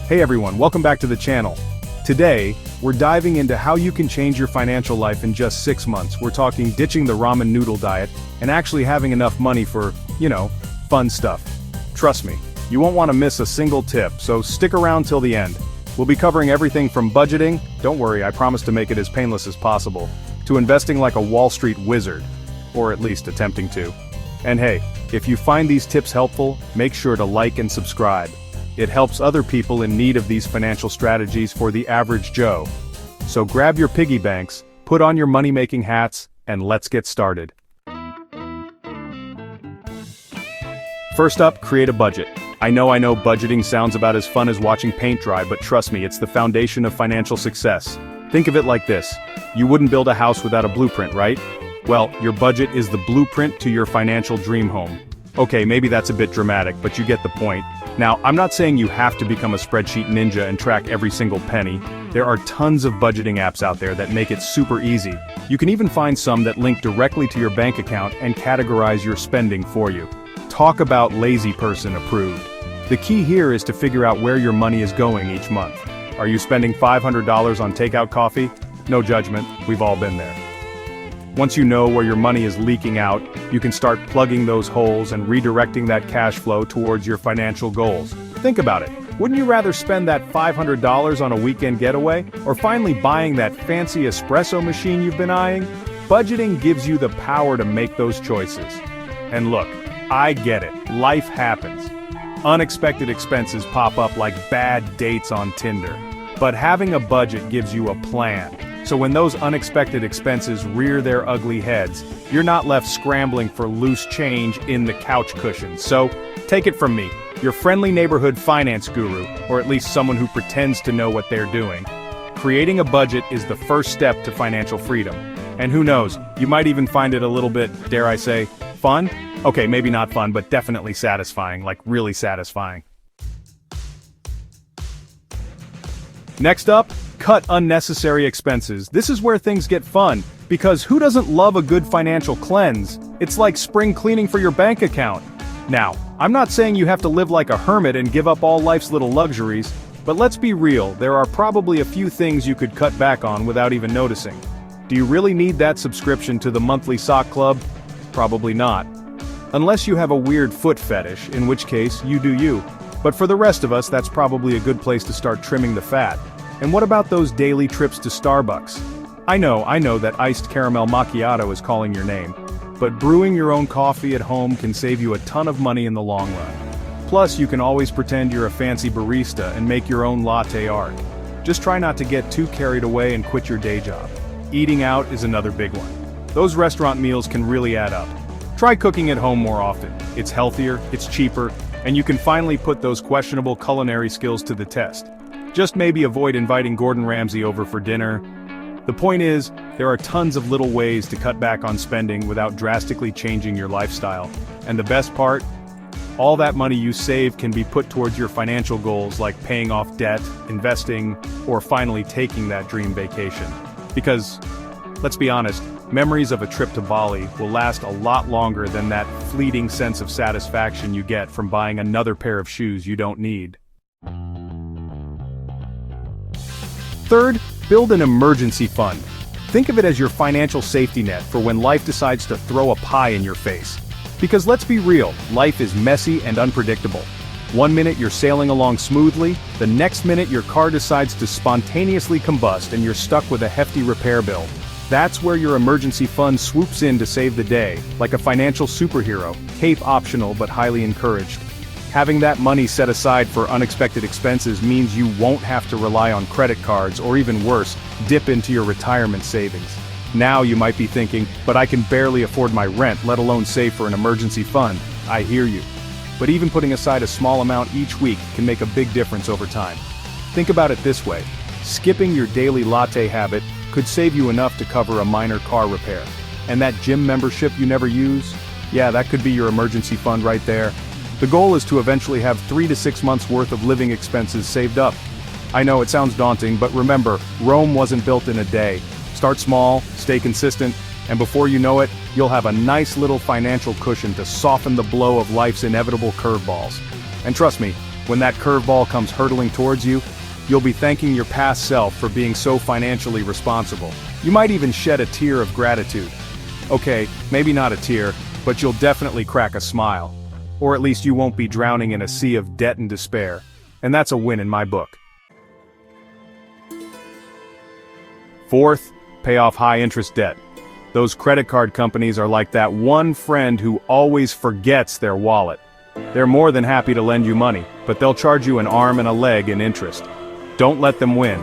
Hey everyone, welcome back to the channel. Today, we're diving into how you can change your financial life in just 6 months. We're talking ditching the ramen noodle diet and actually having enough money for, fun stuff. Trust me, you won't want to miss a single tip, so stick around till the end. We'll be covering everything from budgeting, don't worry, I promise to make it as painless as possible, to investing like a Wall Street wizard, or at least attempting to. And hey, if you find these tips helpful, make sure to like and subscribe. It helps other people in need of these financial strategies for the average Joe. So grab your piggy banks, put on your money-making hats, and let's get started. First up, create a budget. I know budgeting sounds about as fun as watching paint dry, but trust me, it's the foundation of financial success. Think of it like this. You wouldn't build a house without a blueprint, right? Well, your budget is the blueprint to your financial dream home. Okay, maybe that's a bit dramatic, but you get the point. Now, I'm not saying you have to become a spreadsheet ninja and track every single penny. There are tons of budgeting apps out there that make it super easy. You can even find some that link directly to your bank account and categorize your spending for you. Talk about lazy person approved. The key here is to figure out where your money is going each month. Are you spending $500 on takeout coffee? No judgment, we've all been there. Once you know where your money is leaking out, you can start plugging those holes and redirecting that cash flow towards your financial goals. Think about it. Wouldn't you rather spend that $500 on a weekend getaway, or finally buying that fancy espresso machine you've been eyeing? Budgeting gives you the power to make those choices. And look, I get it. Life happens. Unexpected expenses pop up like bad dates on Tinder. But having a budget gives you a plan. So when those unexpected expenses rear their ugly heads, you're not left scrambling for loose change in the couch cushions. So, take it from me, your friendly neighborhood finance guru, or at least someone who pretends to know what they're doing. Creating a budget is the first step to financial freedom. And who knows, you might even find it a little bit, dare I say, fun? Okay, maybe not fun, but definitely satisfying, like really satisfying. Next up, cut unnecessary expenses. This is where things get fun, because who doesn't love a good financial cleanse? It's like spring cleaning for your bank account. Now, I'm not saying you have to live like a hermit and give up all life's little luxuries, but let's be real, there are probably a few things you could cut back on without even noticing. Do you really need that subscription to the monthly sock club? Probably not. Unless you have a weird foot fetish, in which case, you do you. But for the rest of us, that's probably a good place to start trimming the fat. And what about those daily trips to Starbucks? I know that iced caramel macchiato is calling your name. But brewing your own coffee at home can save you a ton of money in the long run. Plus, you can always pretend you're a fancy barista and make your own latte art. Just try not to get too carried away and quit your day job. Eating out is another big one. Those restaurant meals can really add up. Try cooking at home more often. It's healthier, it's cheaper, and you can finally put those questionable culinary skills to the test. Just maybe avoid inviting Gordon Ramsay over for dinner. The point is, there are tons of little ways to cut back on spending without drastically changing your lifestyle. And the best part? All that money you save can be put towards your financial goals like paying off debt, investing, or finally taking that dream vacation. Because, let's be honest, memories of a trip to Bali will last a lot longer than that fleeting sense of satisfaction you get from buying another pair of shoes you don't need. Third, build an emergency fund. Think of it as your financial safety net for when life decides to throw a pie in your face. Because let's be real, life is messy and unpredictable. One minute you're sailing along smoothly, the next minute your car decides to spontaneously combust and you're stuck with a hefty repair bill. That's where your emergency fund swoops in to save the day, like a financial superhero, cape optional but highly encouraged. Having that money set aside for unexpected expenses means you won't have to rely on credit cards or even worse, dip into your retirement savings. Now you might be thinking, but I can barely afford my rent, let alone save for an emergency fund. I hear you. But even putting aside a small amount each week can make a big difference over time. Think about it this way. Skipping your daily latte habit could save you enough to cover a minor car repair. And that gym membership you never use? Yeah, that could be your emergency fund right there. The goal is to eventually have 3 to 6 months worth of living expenses saved up. I know it sounds daunting, but remember, Rome wasn't built in a day. Start small, stay consistent, and before you know it, you'll have a nice little financial cushion to soften the blow of life's inevitable curveballs. And trust me, When that curveball comes hurtling towards you, you'll be thanking your past self for being so financially responsible. You might even shed a tear of gratitude. Okay, maybe not a tear, but you'll definitely crack a smile. Or at least you won't be drowning in a sea of debt and despair. And that's a win in my book. Fourth, pay off high-interest debt. Those credit card companies are like that one friend who always forgets their wallet. They're more than happy to lend you money, but they'll charge you an arm and a leg in interest. Don't let them win.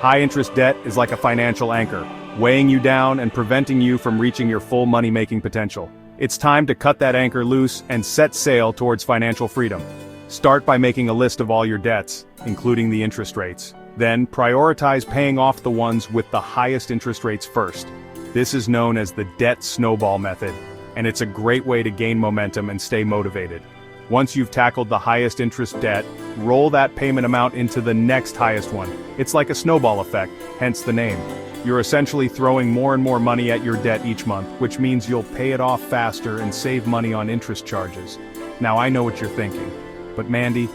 High-interest debt is like a financial anchor, weighing you down and preventing you from reaching your full money-making potential. It's time to cut that anchor loose and set sail towards financial freedom. Start by making a list of all your debts, including the interest rates. Then, prioritize paying off the ones with the highest interest rates first. This is known as the debt snowball method, and it's a great way to gain momentum and stay motivated. Once you've tackled the highest interest debt, roll that payment amount into the next highest one. It's like a snowball effect, hence the name. You're essentially throwing more and more money at your debt each month, which means you'll pay it off faster and save money on interest charges. Now I know what you're thinking, but Mandy,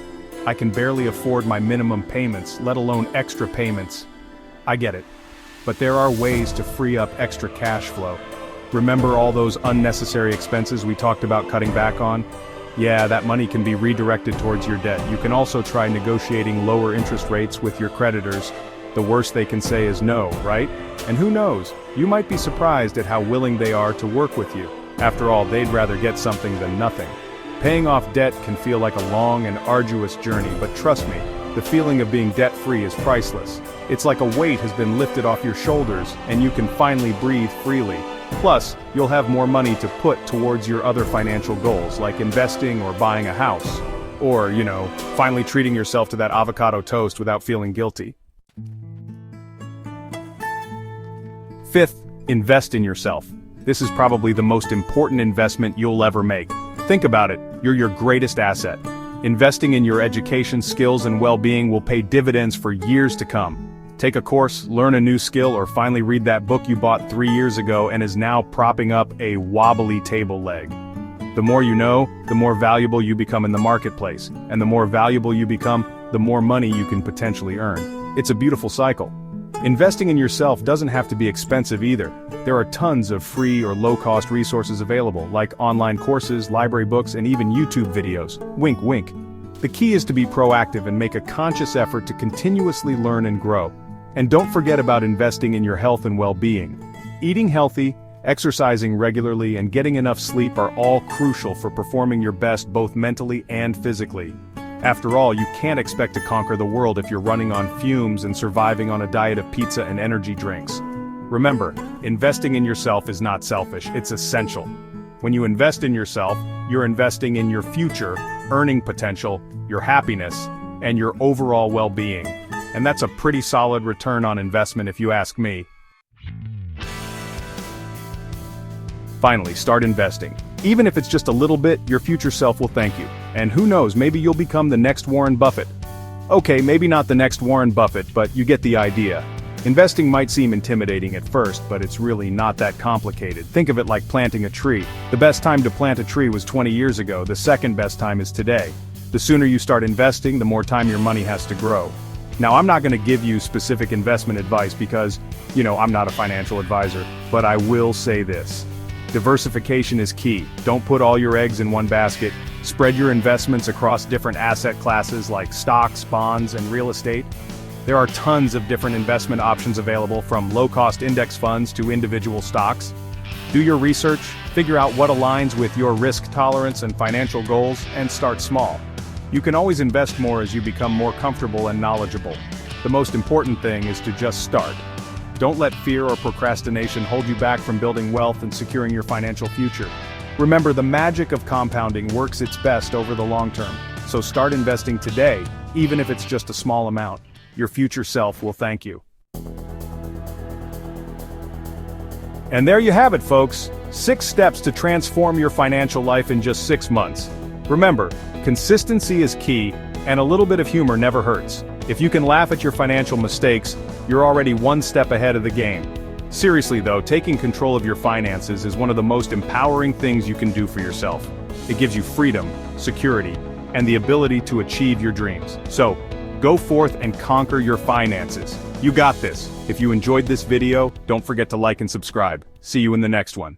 I can barely afford my minimum payments, let alone extra payments. I get it. But there are ways to free up extra cash flow. Remember all those unnecessary expenses we talked about cutting back on? Yeah, that money can be redirected towards your debt. You can also try negotiating lower interest rates with your creditors. The worst they can say is no, right? And who knows, you might be surprised at how willing they are to work with you. After all, they'd rather get something than nothing. Paying off debt can feel like a long and arduous journey, but trust me, the feeling of being debt-free is priceless. It's like a weight has been lifted off your shoulders, and you can finally breathe freely. Plus, you'll have more money to put towards your other financial goals, like investing or buying a house. Or, finally treating yourself to that avocado toast without feeling guilty. Fifth, invest in yourself. This is probably the most important investment you'll ever make. Think about it, you're your greatest asset. Investing in your education, skills, and well-being will pay dividends for years to come. Take a course, learn a new skill, or finally read that book you bought 3 years ago and is now propping up a wobbly table leg. The more you know, the more valuable you become in the marketplace, and the more valuable you become, the more money you can potentially earn. It's a beautiful cycle. Investing in yourself doesn't have to be expensive either. There are tons of free or low-cost resources available, like online courses, library books, and even YouTube videos. Wink, wink. The key is to be proactive and make a conscious effort to continuously learn and grow. And don't forget about investing in your health and well-being. Eating healthy, exercising regularly, and getting enough sleep are all crucial for performing your best both mentally and physically. After all, you can't expect to conquer the world if you're running on fumes and surviving on a diet of pizza and energy drinks. Remember, investing in yourself is not selfish, it's essential. When you invest in yourself, you're investing in your future, earning potential, your happiness, and your overall well-being. And that's a pretty solid return on investment if you ask me. Finally, start investing. Even if it's just a little bit, your future self will thank you. And who knows, maybe you'll become the next Warren Buffett. Okay, maybe not the next Warren Buffett, but you get the idea. Investing might seem intimidating at first, but it's really not that complicated. Think of it like planting a tree. The best time to plant a tree was 20 years ago, the second best time is today. The sooner you start investing, the more time your money has to grow. Now, I'm not going to give you specific investment advice because, I'm not a financial advisor, but I will say this. Diversification is key. Don't put all your eggs in one basket. Spread your investments across different asset classes like stocks, bonds, and real estate. There are tons of different investment options available, from low-cost index funds to individual stocks. Do your research, figure out what aligns with your risk tolerance and financial goals, and start small. You can always invest more as you become more comfortable and knowledgeable. The most important thing is to just start. Don't let fear or procrastination hold you back from building wealth and securing your financial future. Remember, the magic of compounding works its best over the long term. So start investing today, even if it's just a small amount. Your future self will thank you. And there you have it, folks. 6 steps to transform your financial life in just 6 months. Remember, consistency is key, and a little bit of humor never hurts. If you can laugh at your financial mistakes, you're already one step ahead of the game. Seriously though, taking control of your finances is one of the most empowering things you can do for yourself. It gives you freedom, security, and the ability to achieve your dreams. So, go forth and conquer your finances. You got this. If you enjoyed this video, don't forget to like and subscribe. See you in the next one.